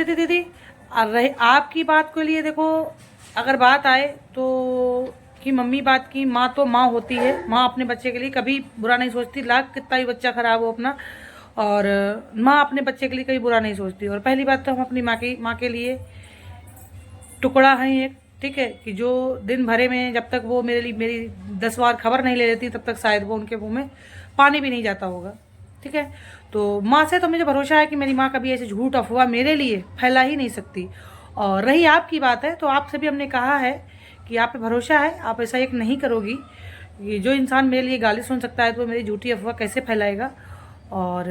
दीदी रहे आपकी बात के लिए, देखो अगर बात आए तो कि मम्मी बात की, माँ तो माँ होती है, माँ अपने बच्चे के लिए कभी बुरा नहीं सोचती, लाख कितना भी बच्चा खराब हो अपना, और माँ अपने बच्चे के लिए कभी बुरा नहीं सोचती। और पहली बात तो हम अपनी माँ के लिए टुकड़ा है एक, ठीक है, कि जो दिन भरे में जब तक वो मेरे लिए मेरी 10 बार खबर नहीं ले लेती तब तक शायद वो उनके मुंह में पानी भी नहीं जाता होगा, ठीक है। तो माँ से तो मुझे भरोसा है कि मेरी माँ कभी ऐसे झूठ अफवाह मेरे लिए फैला ही नहीं सकती। और रही आपकी बात है तो आपसे भी हमने कहा है कि आप पे भरोसा है, आप ऐसा एक नहीं करोगी। ये जो इंसान मेरे लिए गाली सुन सकता है तो वो मेरी झूठी अफवाह कैसे फैलाएगा। और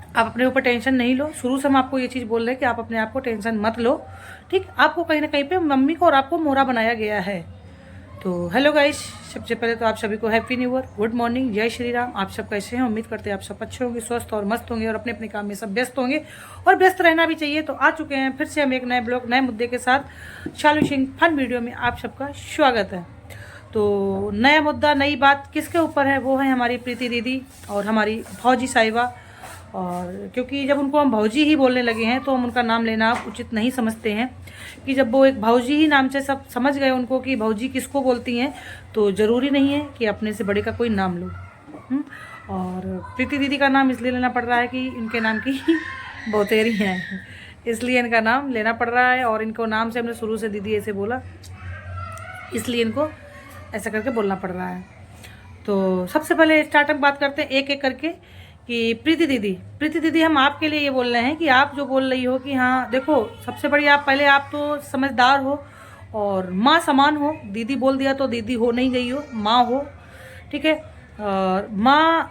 आप अपने ऊपर टेंशन नहीं लो, शुरू से हम आपको ये चीज़ बोल रहे हैं कि आप अपने आप को टेंशन मत लो, ठीक। आपको कहीं ना कहीं पे मम्मी को और आपको मोहरा बनाया गया है। तो हेलो गाइस, सबसे पहले तो आप सभी को happy new year, good morning, जय श्री राम। आप सब कैसे हैं? उम्मीद करते हैं आप सब अच्छे होंगे, स्वस्थ और मस्त होंगे और अपने अपने काम में सब व्यस्त होंगे, और व्यस्त रहना भी चाहिए। तो आ चुके हैं फिर से हम एक नए ब्लॉग नए मुद्दे के साथ। शालू सिंह फन वीडियो में आप सबका स्वागत है। तो नया मुद्दा नई बात किसके ऊपर है? वो है हमारी प्रीति दीदी और हमारी भौजी साहिबा। और क्योंकि जब उनको हम भौजी ही बोलने लगे हैं तो हम उनका नाम लेना उचित नहीं समझते हैं, कि जब वो एक भौजी ही नाम से सब समझ गए उनको कि भौजी किसको बोलती हैं, तो ज़रूरी नहीं है कि अपने से बड़े का कोई नाम लो। और प्रीति दीदी का नाम इसलिए लेना पड़ रहा है कि इनके नाम की बहुतेरी हैं, इसलिए इनका नाम लेना पड़ रहा है। और इनको नाम से हमने शुरू से दीदी ऐसे बोला, इसलिए इनको ऐसा करके बोलना पड़ रहा है। तो सबसे पहले स्टार्टअप बात करते हैं एक एक करके कि प्रीति दीदी हम आपके लिए ये बोल रहे हैं कि आप जो बोल रही हो कि हाँ देखो, सबसे बड़ी आप पहले आप तो समझदार हो और माँ समान हो। दीदी बोल दिया तो दीदी हो नहीं गई हो, माँ हो, ठीक है। और माँ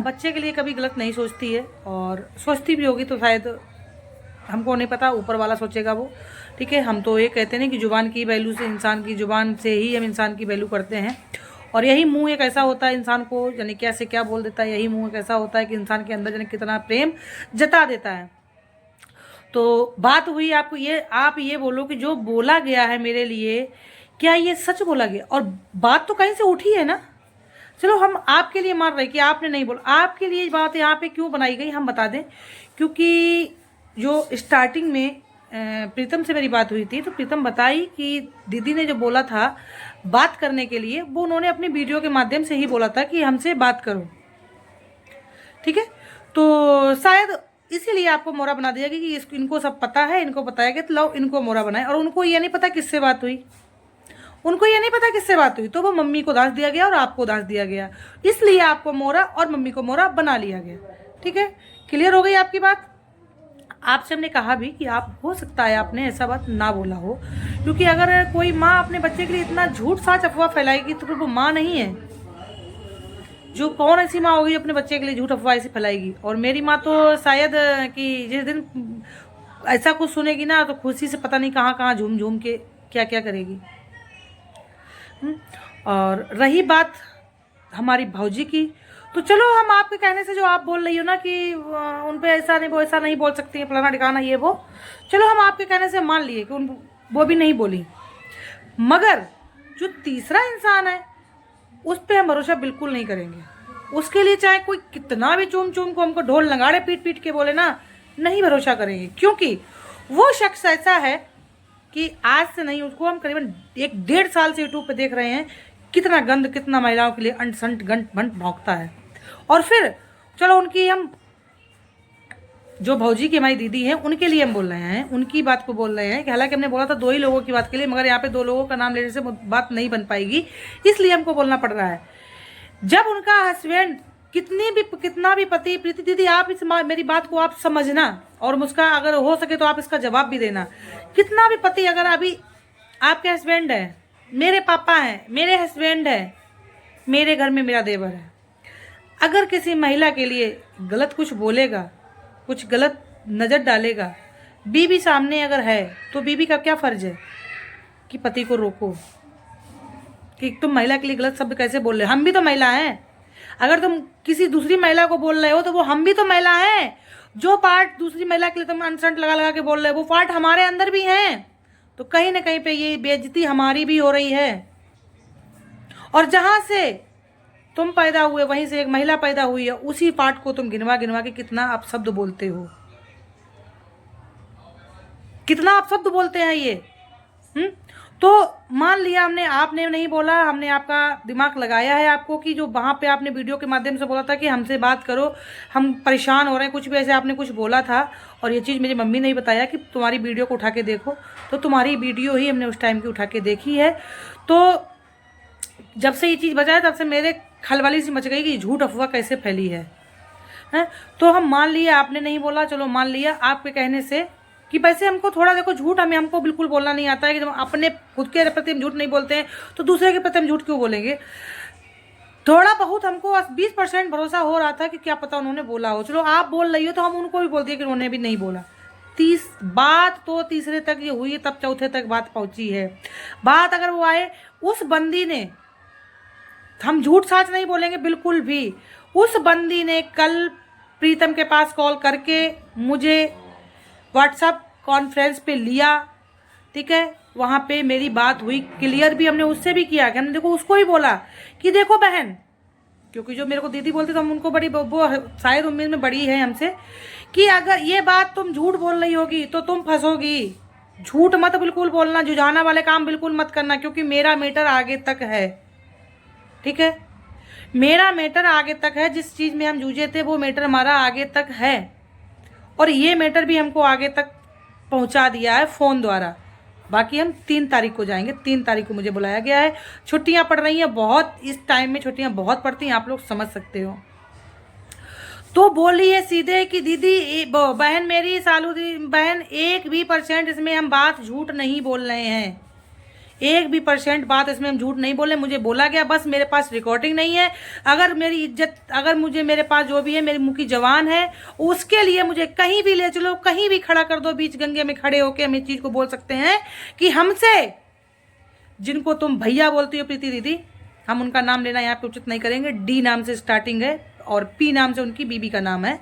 बच्चे के लिए कभी गलत नहीं सोचती है, और सोचती भी होगी तो शायद हमको नहीं पता, ऊपर वाला सोचेगा वो, ठीक है। हम तो ये कहते हैं कि जुबान की वैल्यू से, इंसान की जुबान से ही हम इंसान की वैल्यू करते हैं। और यही मुंह एक ऐसा होता है इंसान को यानी क्या से क्या बोल देता है, यही मुंह एक ऐसा होता है कि इंसान के अंदर यानी कितना प्रेम जता देता है। तो बात हुई आपको ये, आप ये बोलो कि जो बोला गया है मेरे लिए, क्या ये सच बोला गया? और बात तो कहीं से उठी है ना। चलो हम आपके लिए मान रहे कि आपने नहीं बोला, आपके लिए बात यहाँ पे क्यों बनाई गई हम बता दें। क्योंकि जो स्टार्टिंग में प्रीतम से मेरी बात हुई थी तो प्रीतम बताई कि दीदी ने जो बोला था बात करने के लिए, वो उन्होंने अपनी वीडियो के माध्यम से ही बोला था कि हमसे बात करो, ठीक है। तो शायद इसीलिए आपको मोरा बना दिया कि इनको सब पता है, इनको बताया गया तो लो इनको मोरा बनाए। और उनको ये नहीं पता किससे बात हुई, उनको ये नहीं पता किससे बात हुई, तो वो मम्मी को दास दिया गया और आपको दास दिया गया, इसलिए आपको मोरा और मम्मी को मोरा बना लिया गया, ठीक है। क्लियर हो गई आपकी बात। आपसे हमने कहा भी कि आप हो सकता है आपने ऐसा बात ना बोला हो, क्योंकि अगर कोई माँ अपने बच्चे के लिए इतना झूठ साच अफवाह फैलाएगी तो फिर वो माँ नहीं है। जो कौन ऐसी माँ होगी अपने बच्चे के लिए झूठ अफवाह ऐसी फैलाएगी? और मेरी माँ तो शायद कि जिस दिन ऐसा कुछ सुनेगी ना तो खुशी से पता नहीं कहाँ कहाँ झूम झूम के क्या क्या करेगी। और रही बात हमारी भौजी की, तो चलो हम आपके कहने से जो आप बोल रही हो ना कि उन पे ऐसा नहीं, वो ऐसा नहीं बोल सकती है, फलाना ठिकाना ये वो, चलो हम आपके कहने से मान लिए कि वो भी नहीं बोली। मगर जो तीसरा इंसान है उस पर हम भरोसा बिल्कुल नहीं करेंगे। उसके लिए चाहे कोई कितना भी चूम चूम को हमको ढोल नगाड़े पीट पीट के बोले ना, नहीं भरोसा करेंगे। क्योंकि वो शख्स ऐसा है कि आज से नहीं, उसको हम करीबन 1-1.5 साल से यूट्यूब पे देख रहे हैं, कितना गंद, कितना महिलाओं के लिए अंट संट गंट भंट भौंकता है। और फिर चलो उनकी हम जो भौजी की हमारी दीदी है उनके लिए हम बोल रहे हैं, उनकी बात को बोल रहे हैं कि हालांकि हमने बोला था 2 ही लोगों की बात के लिए, मगर यहाँ पे 2 लोगों का नाम लेने से बात नहीं बन पाएगी, इसलिए हमको बोलना पड़ रहा है। जब उनका हस्बैंड कितना भी पति, प्रीति दीदी आप इस मेरी बात को आप समझना, और मुझका अगर हो सके तो आप इसका जवाब भी देना। कितना भी पति अगर अभी आपके हस्बैंड है, मेरे पापा हैं, मेरे हस्बैंड है, मेरे घर में मेरा देवर है, अगर किसी महिला के लिए गलत कुछ बोलेगा, कुछ गलत नज़र डालेगा, बीवी सामने अगर है, तो बीवी का क्या फ़र्ज है कि पति को रोको कि तुम महिला के लिए गलत शब्द कैसे बोल रहे हो। हम भी तो महिला हैं। अगर तुम किसी दूसरी महिला को बोल रहे हो तो वो हम भी तो महिला हैं। जो पार्ट दूसरी महिला के लिए तुम अनसंट लगा लगा के बोल रहे हो वो पार्ट हमारे अंदर भी हैं। तो कहीं ना कहीं पे ये बेइज्जती हमारी भी हो रही है। और जहाँ से तुम पैदा हुए वहीं से एक महिला पैदा हुई है, उसी पार्ट को तुम गिनवा गिनवा के कितना आप शब्द बोलते हो। कितना आप शब्द बोलते हैं ये। तो मान लिया हमने, आपने नहीं बोला, हमने आपका दिमाग लगाया है आपको कि जो वहाँ पे आपने वीडियो के माध्यम से बोला था कि हमसे बात करो, हम परेशान हो रहे हैं, कुछ भी ऐसे आपने कुछ बोला था। और ये चीज़ मेरी मम्मी ने ही बताया कि तुम्हारी वीडियो को उठा के देखो, तो तुम्हारी वीडियो ही हमने उस टाइम की उठा के देखी है। तो जब से ये चीज़ बचा तब से मेरे खलबली सी मच गई कि झूठ अफवाह कैसे फैली है। तो हम मान लिया आपने नहीं बोला, चलो मान लिया आपके कहने से कि वैसे हमको थोड़ा देखो झूठ हमको बिल्कुल बोलना नहीं आता है कि जब अपने खुद के प्रति हम झूठ नहीं बोलते हैं तो दूसरे के प्रति हम झूठ क्यों बोलेंगे। थोड़ा बहुत हमको 20% भरोसा हो रहा था कि क्या पता उन्होंने बोला हो, चलो आप बोल रही हो तो हम उनको भी बोल दिए कि उन्होंने भी नहीं बोला। बात तो तीसरे तक ये हुई, तब चौथे तक बात पहुंची है। बात अगर वो आए उस बंदी ने, हम झूठ साच नहीं बोलेंगे बिल्कुल भी, उस बंदी ने कल प्रीतम के पास कॉल करके मुझे व्हाट्सएप कॉन्फ्रेंस पे लिया, ठीक है, वहाँ पे मेरी बात हुई, क्लियर भी हमने उससे भी किया कि हमने देखो उसको ही बोला कि देखो बहन, क्योंकि जो मेरे को दीदी बोलती तो हम उनको बड़ी, वो शायद उम्मीद में बड़ी है हमसे, कि अगर ये बात तुम झूठ बोल रही होगी तो तुम फंसोगी। झूठ मत बिल्कुल बोलना, जुझाना वाले काम बिल्कुल मत करना, क्योंकि मेरा मैटर आगे तक है, ठीक है, मेरा मैटर आगे तक है। जिस चीज़ में हम जूझे थे वो मैटर हमारा आगे तक है, और ये मैटर भी हमको आगे तक पहुंचा दिया है फ़ोन द्वारा। बाकी हम 3 तारीख को जाएंगे, 3 तारीख को मुझे बुलाया गया है। छुट्टियां पड़ रही हैं बहुत, इस टाइम में छुट्टियां बहुत पड़ती हैं, आप लोग समझ सकते हो। तो बोली है सीधे कि दीदी, बहन मेरी, सालू दी बहन, 1% इसमें हम बात झूठ नहीं बोल रहे हैं, 1% बात इसमें हम झूठ नहीं बोले। मुझे बोला गया, बस मेरे पास रिकॉर्डिंग नहीं है। अगर मेरी इज्जत, अगर मुझे, मेरे पास जो भी है, मेरी मुंह की जवान है, उसके लिए मुझे कहीं भी ले चलो, कहीं भी खड़ा कर दो, बीच गंगे में खड़े होके हम इस चीज़ को बोल सकते हैं कि हमसे, जिनको तुम भैया बोलती हो प्रीति दीदी, हम उनका नाम लेना यहाँ पे उचित नहीं करेंगे, डी नाम से स्टार्टिंग है और पी नाम से उनकी बीबी का नाम है,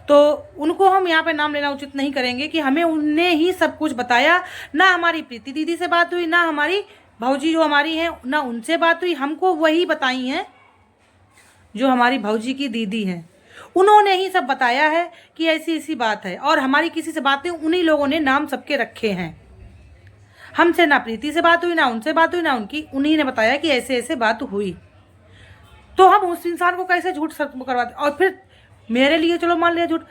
तो उनको हम यहाँ पे नाम लेना उचित नहीं करेंगे कि हमें उनने ही सब कुछ बताया। ना हमारी प्रीति दीदी से बात हुई, ना हमारी भाऊजी जो हमारी हैं, ना उनसे बात हुई, हमको वही बताई हैं जो हमारी भाऊजी की दीदी हैं, उन्होंने ही सब बताया है कि ऐसी ऐसी बात है। और हमारी किसी से बात नहीं, उन्हीं लोगों ने नाम सबके रखे हैं। हमसे ना प्रीति से बात हुई, ना उनसे बात हुई, ना उनकी, उन्हीं ने बताया कि ऐसे ऐसे बात हुई। तो हम उस इंसान को कैसे झूठ करवाते। और फिर मेरे लिए चलो मान लिया झूठ,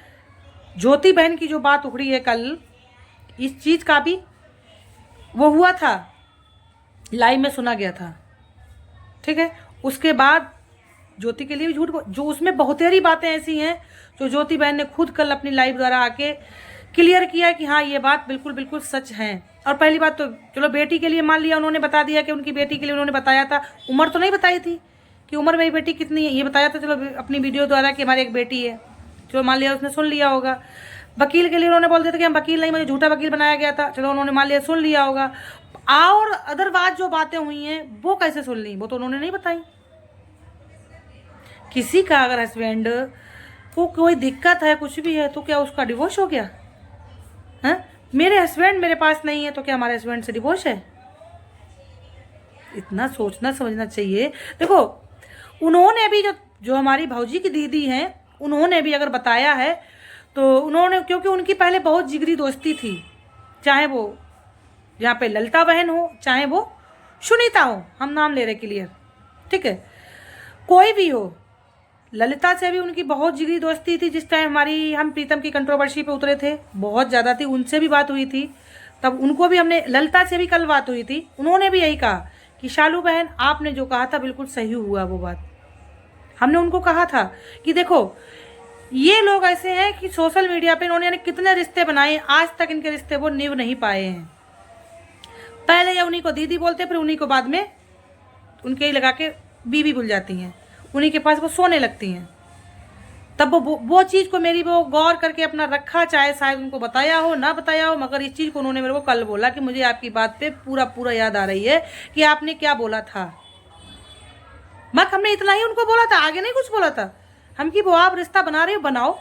ज्योति बहन की जो बात उखड़ी है कल, इस चीज़ का भी वो हुआ था, लाइव में सुना गया था, ठीक है। उसके बाद ज्योति के लिए भी झूठ, जो उसमें बहुतेरी बातें ऐसी हैं जो ज्योति बहन ने खुद कल अपनी लाइव द्वारा आके क्लियर किया कि हाँ ये बात बिल्कुल बिल्कुल सच है। और पहली बात तो चलो बेटी के लिए मान लिया उन्होंने बता दिया कि उनकी बेटी के लिए उन्होंने बताया था, उम्र तो नहीं बताई थी कि उम्र मेरी बेटी कितनी है, ये बताया था चलो अपनी वीडियो द्वारा कि हमारी एक बेटी है, चलो मान लिया उसने सुन लिया होगा। वकील के लिए उन्होंने बोल दिया था कि हम वकील नहीं, मुझे झूठा वकील बनाया गया था, चलो उन्होंने मान लिया सुन लिया होगा। और अदरवाइज जो बातें हुई हैं वो कैसे सुन ली, वो तो उन्होंने नहीं बताई। किसी का अगर हस्बैंड को कोई दिक्कत है, कुछ भी है, तो क्या उसका डिवोर्स हो गया है? मेरे हस्बैंड मेरे पास नहीं है तो क्या हमारे हस्बैंड से डिवोर्स है? इतना सोचना समझना चाहिए। देखो उन्होंने भी, जो हमारी भाऊजी की दीदी हैं, उन्होंने भी अगर बताया है तो उन्होंने, क्योंकि उनकी पहले बहुत जिगरी दोस्ती थी, चाहे वो यहाँ पे ललिता बहन हो, चाहे वो सुनीता हो, हम नाम ले रहे क्लियर, ठीक है, कोई भी हो, ललिता से भी उनकी बहुत जिगरी दोस्ती थी। जिस टाइम हमारी, हम प्रीतम की कंट्रोवर्सी पे उतरे थे, बहुत ज़्यादा थी, उनसे भी बात हुई थी, तब उनको भी हमने, ललिता से भी कल बात हुई थी, उन्होंने भी यही कहा कि शालू बहन आपने जो कहा था बिल्कुल सही हुआ। वो बात हमने उनको कहा था कि देखो ये लोग ऐसे हैं कि सोशल मीडिया पे इन्होंने कितने रिश्ते बनाए, आज तक इनके रिश्ते वो निभ नहीं पाए हैं। पहले या उन्हीं को दीदी बोलते, फिर उन्हीं को बाद में उनके ही लगा के बीबी भूल जाती हैं, उन्हीं के पास वो सोने लगती हैं। तब वो चीज़ को मेरी वो गौर करके अपना रखा, चाहे शायद उनको बताया हो ना बताया हो, मगर इस चीज़ को उन्होंने मेरे को कल बोला कि मुझे आपकी बात पे पूरा पूरा याद आ रही है कि आपने क्या बोला था। मगर हमने इतना ही उनको बोला था, आगे नहीं कुछ बोला था हम कि वो आप रिश्ता बना रहे हो बनाओ,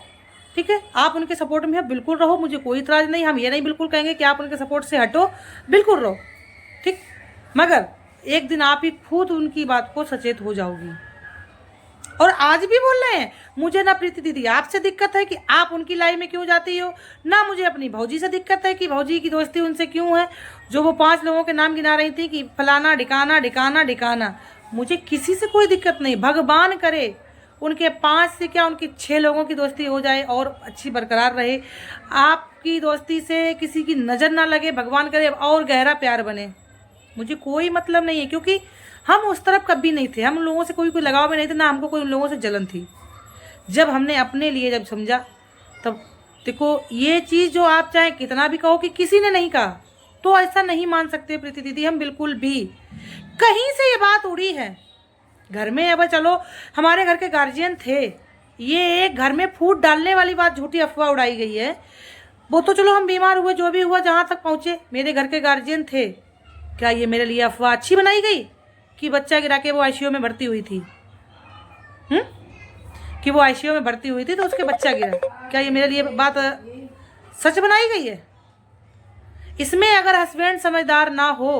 ठीक है, आप उनके सपोर्ट में बिल्कुल रहो, मुझे कोई इतराज़ नहीं। हम ये नहीं बिल्कुल कहेंगे कि आप उनके सपोर्ट से हटो, बिल्कुल रहो, ठीक, मगर एक दिन आप ही खुद उनकी बात को सचेत हो जाओगी और आज भी बोल रहे हैं। मुझे ना प्रीति दीदी आपसे दिक्कत है कि आप उनकी लाइफ में क्यों जाती हो, ना मुझे अपनी भौजी से दिक्कत है कि भौजी की दोस्ती उनसे क्यों है। जो वो 5 लोगों के नाम गिना रही थी कि फलाना ढिकाना ढिकाना ढिकाना, मुझे किसी से कोई दिक्कत नहीं। भगवान करे उनके 5 से क्या उनकी 6 लोगों की दोस्ती हो जाए और अच्छी बरकरार रहे। आपकी दोस्ती से किसी की नज़र ना लगे, भगवान करे और गहरा प्यार बने। मुझे कोई मतलब नहीं है, क्योंकि हम उस तरफ कभी नहीं थे। हम उन लोगों से कोई लगाव में नहीं थे, ना हमको कोई उन लोगों से जलन थी। जब हमने अपने लिए जब समझा, तब देखो ये चीज़ जो आप चाहे कितना भी कहो कि किसी ने नहीं कहा, तो ऐसा नहीं मान सकते प्रीति दीदी हम बिल्कुल भी। कहीं से ये बात उड़ी है घर में। अब चलो हमारे घर के गार्जियन थे, ये एक घर में फूट डालने वाली बात झूठी अफवाह उड़ाई गई है। वो तो चलो हम बीमार हुए, जो भी हुआ, जहाँ तक पहुँचे मेरे घर के गार्जियन थे। क्या ये मेरे लिए अफवाह अच्छी बनाई गई कि बच्चा गिरा के वो आईसीयू में भर्ती हुई थी? कि वो आईसीयू में भर्ती हुई थी तो उसके बच्चा गिरा? क्या ये मेरे लिए बात सच बनाई गई है? इसमें अगर हस्बैंड समझदार ना हो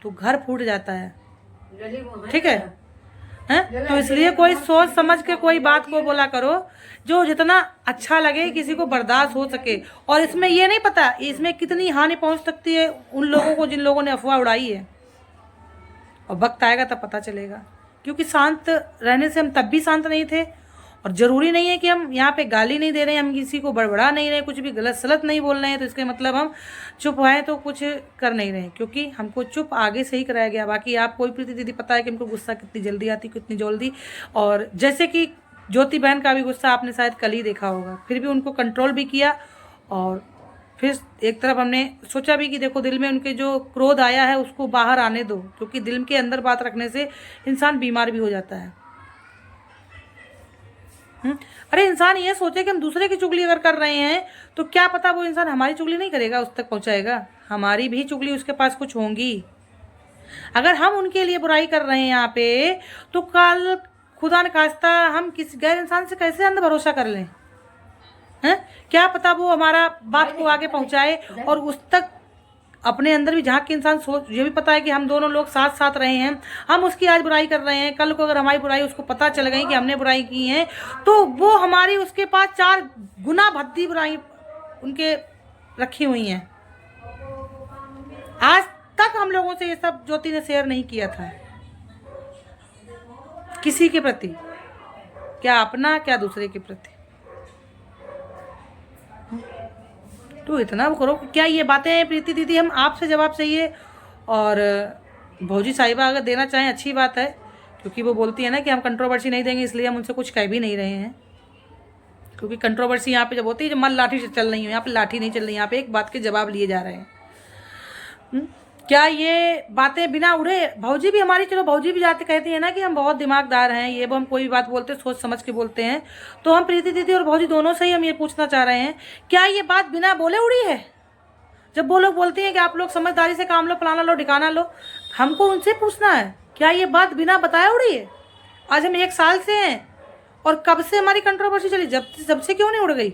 तो घर फूट जाता है, ठीक है? तो इसलिए कोई सोच समझ के कोई बात को बोला करो जो जितना अच्छा लगे, किसी को बर्दाश्त हो सके। और इसमें ये नहीं पता इसमें कितनी हानि पहुंच सकती है उन लोगों को जिन लोगों ने अफवाह उड़ाई है। और वक्त आएगा तब पता चलेगा, क्योंकि शांत रहने से हम तब भी शांत नहीं थे। और ज़रूरी नहीं है कि हम यहाँ पे गाली नहीं दे रहे हैं, हम किसी को बड़बड़ा नहीं रहे, कुछ भी गलत सलत नहीं बोल रहे हैं तो इसके मतलब हम चुप हैं तो कुछ कर नहीं रहे, क्योंकि हमको चुप आगे से ही कराया गया। बाकी आप कोई प्रीति दीदी पता है कि हमको गुस्सा कितनी जल्दी आती, कितनी जल्दी। और जैसे कि ज्योति बहन का भी गुस्सा आपने शायद कल ही देखा होगा, फिर भी उनको कंट्रोल भी किया। और फिर एक तरफ हमने सोचा भी कि देखो दिल में उनके जो क्रोध आया है उसको बाहर आने दो, क्योंकि दिल के अंदर बात रखने से इंसान बीमार भी हो जाता है। अरे इंसान ये सोचे कि हम दूसरे की चुगली अगर कर रहे हैं तो क्या पता वो इंसान हमारी चुगली नहीं करेगा, उस तक पहुंचाएगा। हमारी भी चुगली उसके पास कुछ होंगी। अगर हम उनके लिए बुराई कर रहे हैं यहाँ पे, तो कल खुदा न खास्ता हम किसी गैर इंसान से कैसे अंध भरोसा कर लें? हैं? क्या पता वो हमारा बात को आगे पहुंचाए और उस तक अपने अंदर भी झांक के इंसान सोच। ये भी पता है कि हम दोनों लोग साथ साथ रहे हैं, हम उसकी आज बुराई कर रहे हैं, कल को अगर हमारी बुराई उसको पता चल गई कि हमने बुराई की है तो वो हमारी उसके पास 4 गुना भद्दी बुराई उनके रखी हुई हैं। आज तक हम लोगों से ये सब ज्योति ने शेयर नहीं किया था किसी के प्रति, क्या अपना क्या दूसरे के प्रति। तो इतना वो करो। क्या ये बातें प्रीति दीदी हम आपसे जवाब चाहिए, और भौजी साहिबा अगर देना चाहें अच्छी बात है, क्योंकि वो बोलती है ना कि हम कंट्रोवर्सी नहीं देंगे, इसलिए हम उनसे कुछ कह भी नहीं रहे हैं। क्योंकि कंट्रोवर्सी यहाँ पे जब होती है, जब मन लाठी से चल रही हो, यहाँ पे लाठी नहीं चल रही, यहाँ पे एक बात के जवाब लिए जा रहे हैं। क्या ये बातें बिना उड़े? भौजी भी हमारी, चलो भौजी भी जाते कहती है ना कि हम बहुत दिमागदार हैं, ये वो हम कोई भी बात बोलते सोच समझ के बोलते हैं। तो हम प्रीति दीदी और भौजी दोनों से ही हम ये पूछना चाह रहे हैं, क्या ये बात बिना बोले उड़ी है? जब वो लोग बोलती हैं कि आप लोग समझदारी से काम लो, फलाना लो, ठिकाना लो, हमको उनसे पूछना है क्या ये बात बिना बताए उड़ी है? आज हम 1 साल से हैं और कब से हमारी कंट्रोवर्सी चली, जब से क्यों नहीं उड़ गई?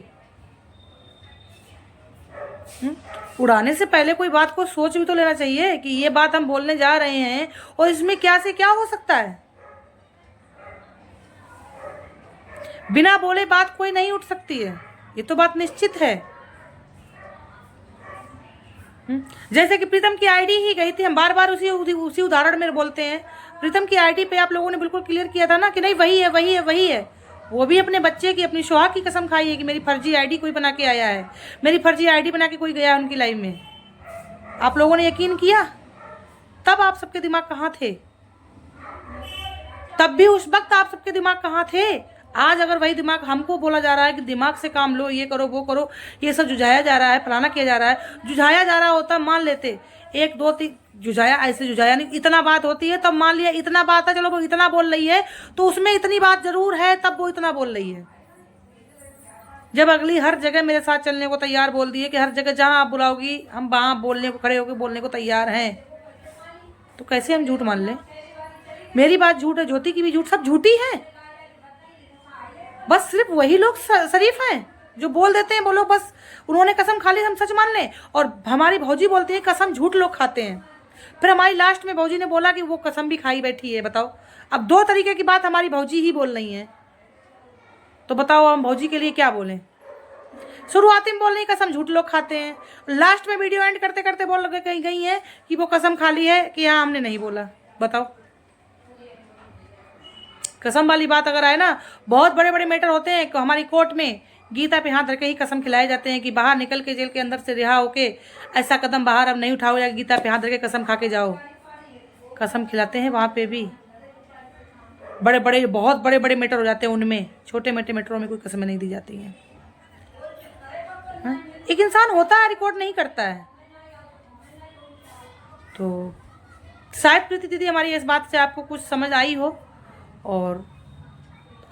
उड़ाने से पहले कोई बात को सोच भी तो लेना चाहिए कि ये बात हम बोलने जा रहे हैं और इसमें क्या से क्या हो सकता है। बिना बोले बात कोई नहीं उठ सकती है, ये तो बात निश्चित है। जैसे कि प्रीतम की आईडी ही गई थी, हम बार बार उसी उदाहरण में बोलते हैं। प्रीतम की आईडी पे आप लोगों ने बिल्कुल क्लियर किया था ना कि नहीं वही है वही है वही है। वो भी अपने बच्चे की, अपनी सुहाग की कसम खाई है कि मेरी फर्जी आईडी कोई बना के आया है, मेरी फर्जी आईडी बना के कोई गया है उनकी लाइफ में। आप लोगों ने यकीन किया? तब आप सबके दिमाग कहाँ थे? तब भी उस वक्त आप सबके दिमाग कहाँ थे? आज अगर वही दिमाग हमको बोला जा रहा है कि दिमाग से काम लो, ये करो वो करो, ये सब जुझाया जा रहा है, फलाना किया जा रहा है, जुझाया जा रहा होता मान लेते 1 2 3 जुझाया, ऐसे जुझाया नहीं, इतना बात होती है तब मान लिया इतना बात है, चलो वो इतना बोल रही है तो उसमें इतनी बात जरूर है, तब वो इतना बोल रही है। जब अगली हर जगह मेरे साथ चलने को तैयार बोल दी है कि हर जगह जहां आप बुलाओगी हम वहां बोलने को खड़े होकर बोलने को तैयार हैं, तो कैसे हम झूठ मान लें? मेरी बात झूठ है, ज्योति की भी झूठ, सब झूठी है। बस सिर्फ वही लोग शरीफ हैं जो बोल देते हैं बोलो बस उन्होंने कसम खा ली हम सच मान लें। और हमारी भौजी बोलती है कसम झूठ लोग खाते हैं। फिर हमारी लास्ट में भौजी ने बोला कि वो कसम भी खाई बैठी है। बताओ, अब 2 तरीके की बात हमारी भौजी ही बोल रही हैं। तो बताओ हम भौजी के लिए क्या बोलें? शुरुआती में बोल रही कसम झूठ लोग खाते हैं, लास्ट में वीडियो एंड करते करते बोल लगे कहीं गई है कि वो कसम खा ली है कि हाँ हमने नहीं बोला। बताओ, कसम वाली बात अगर आए ना, बहुत बड़े बड़े मैटर होते हैं हमारी कोर्ट में, गीता पे हाथ रख के ही कसम खिलाए जाते हैं कि बाहर निकल के जेल के अंदर से रिहा होके ऐसा कदम बाहर अब नहीं उठाओ, या गीता पे हाथ रख के कसम खा के जाओ। कसम खिलाते हैं वहाँ पे भी, बड़े बड़े बहुत बड़े बड़े मैटर हो जाते हैं उनमें, छोटे मोटे मैटरों में कोई कसमें नहीं दी जाती हैं। एक इंसान होता है रिकॉर्ड नहीं करता है। तो शायद प्रीति दीदी हमारी इस बात से आपको कुछ समझ आई हो, और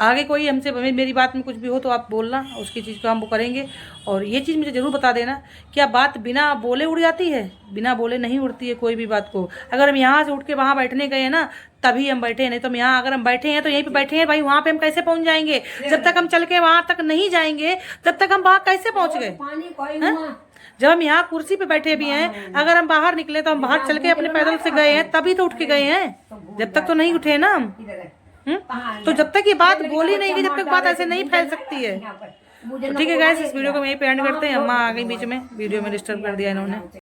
आगे कोई हमसे मेरी बात में कुछ भी हो तो आप बोलना, उसकी चीज़ को हम वो करेंगे। और ये चीज़ मुझे ज़रूर बता देना, क्या बात बिना बोले उड़ जाती है? बिना बोले नहीं उड़ती है कोई भी बात को। अगर हम यहाँ से उठ के वहाँ बैठने गए हैं ना तभी हम बैठे हैं, नहीं तो हम यहाँ अगर हम बैठे हैं तो यहीं पे बैठे हैं भाई, वहाँ पे हम कैसे पहुँच जाएंगे? जब तक हम चल के वहाँ तक नहीं जाएंगे तब तक हम वहाँ कैसे पहुँच गए? जब हम यहाँ कुर्सी पे बैठे भी हैं, अगर हम बाहर निकले तो हम बाहर चल के अपने पैदल से गए हैं, तभी तो उठ के गए हैं, जब तक तो नहीं उठे ना हम। तो जब तक ये बात बोली नहीं गई, जब तक बात ऐसे नहीं फैल सकती है। तो ठीक है गाइस, इस वीडियो को हम यहीं पे एंड करते हैं। अम्मा आ गई बीच में, वीडियो में डिस्टर्ब कर दिया इन्होंने।